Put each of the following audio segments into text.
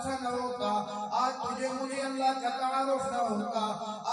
مدرسہ نہ ہوتا، آج تجھے مجھے اللہ کا تعارف نہ ہوتا،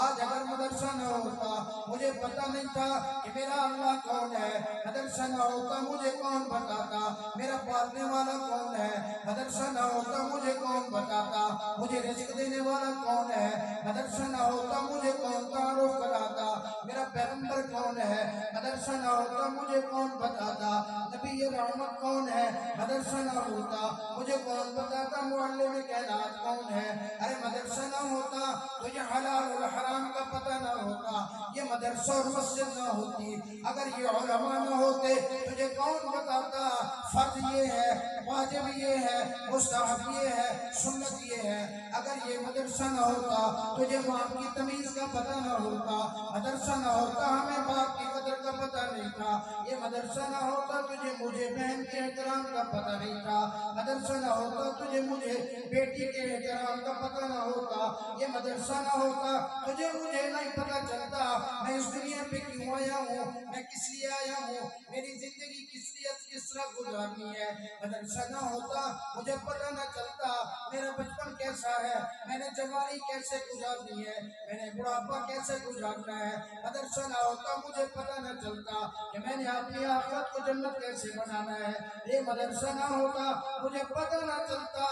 آج اگر مدرسہ نہ ہوتا مجھے پتہ نہیں تھا کہ میرا اللہ کون ہے، مدرسہ نہ ہوتا مجھے کون بتاتا میرا پالنے والا کون ہے، مدرسہ نہ ہوتا مجھے کون بتاتا مجھے رزق دینے والا کون ہے، مدرسہ نہ ہوتا مجھے کون تعارف کراتا میرا پیغمبر کون ہے، مدرسہ نہ ہوتا مجھے کون بتاتا نبی رحمت کون ہے، مدرسہ نہ ہوتا مجھے کون بتاتا معلم کائنات کون ہے۔ ارے مدرسہ نہ ہوتا تجھے حلال اور حرام کا پتہ نہ ہوتا، یہ مدرسہ اور مسجد نہ ہوتی، اگر یہ علماء نہ ہوتے تجھے کون بتاتا فرض یہ ہے، واجب یہ ہے، مستحب یہ ہے، سنت یہ ہے۔ اگر یہ مدرسہ نہ ہوتا تجھے باپ کی تمیز کا پتہ نہ ہوتا، مدرسہ نہ ہوتا ہمیں باپ کی قدر کا پتہ نہیں تھا، یہ مدرسہ نہ ہوتا تجھے مجھے بہن کے احترام کا پتہ نہیں تھا، مدرسہ نہ ہوتا تجھے مجھے بیٹی کے احترام کا پتہ نہ ہوتا، یہ مدرسہ نہ ہوتا تجھے مجھے نہیں پتہ چلتا میں اس دنیا پہ کیوں آیا ہوں، میں کس لیے آیا ہوں، میری زندگی کس طرح گزارنی ہے۔ مدرسہ نہ ہوتا مجھے پتہ نہ چلتا میرا بچپن کیسا ہے، میں نے جوانی کیسے گزارنی ہے، میں نے بڑھاپا کیسے گزارنا ہے۔ مدرسہ نہ ہوتا مجھے پتہ نہ چلتا کہ میں نے اپنی آخرت کو جنت کیسے بنانا ہے۔ یہ مدرسہ نہ ہوتا مجھے پتہ نہ چلتا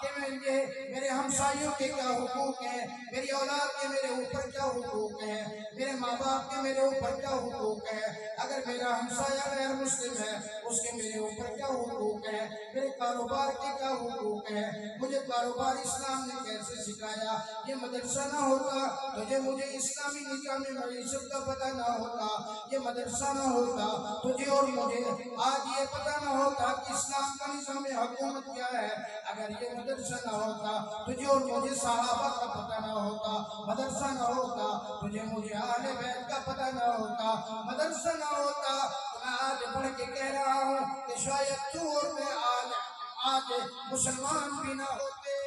کہ میرے ہمسائیوں کے کیا حقوق ہیں، میری اولاد کے میرے اوپر کیا حقوق ہیں، میرے ماں باپ کے میرے اوپر کیا حقوق ہیں، اگر میرا ہمسایہ غیر مسلم ہے اس کے میرے اوپر کیا حقوق ہیں، میرے کاروبار کے کیا حقوق ہیں، مجھے کاروبار اسلام نے کیسے سکھایا۔ یہ مدرسہ نہ ہوتا تجھے مجھے اسلامی نظام معیشت کا پتہ نہ ہوتا، یہ مدرسہ نہ ہوتا تجھے اور مجھے آج یہ پتہ نہ ہوتا کہ اسلام کا نظام حکومت کیا ہے۔ اگر یہ مدرسہ نہ ہوتا تجھے اور مجھے صحابہ کا پتہ نہ ہوتا، مدرسہ نہ ہوتا تجھے مجھے اہل بیت کا پتہ نہ ہوتا، مدرسہ نہ ہوتا تو میں آج پڑھ کے کہہ رہا ہوں کہ شاید تو اور میں آج مسلمان بھی نہ ہوتے۔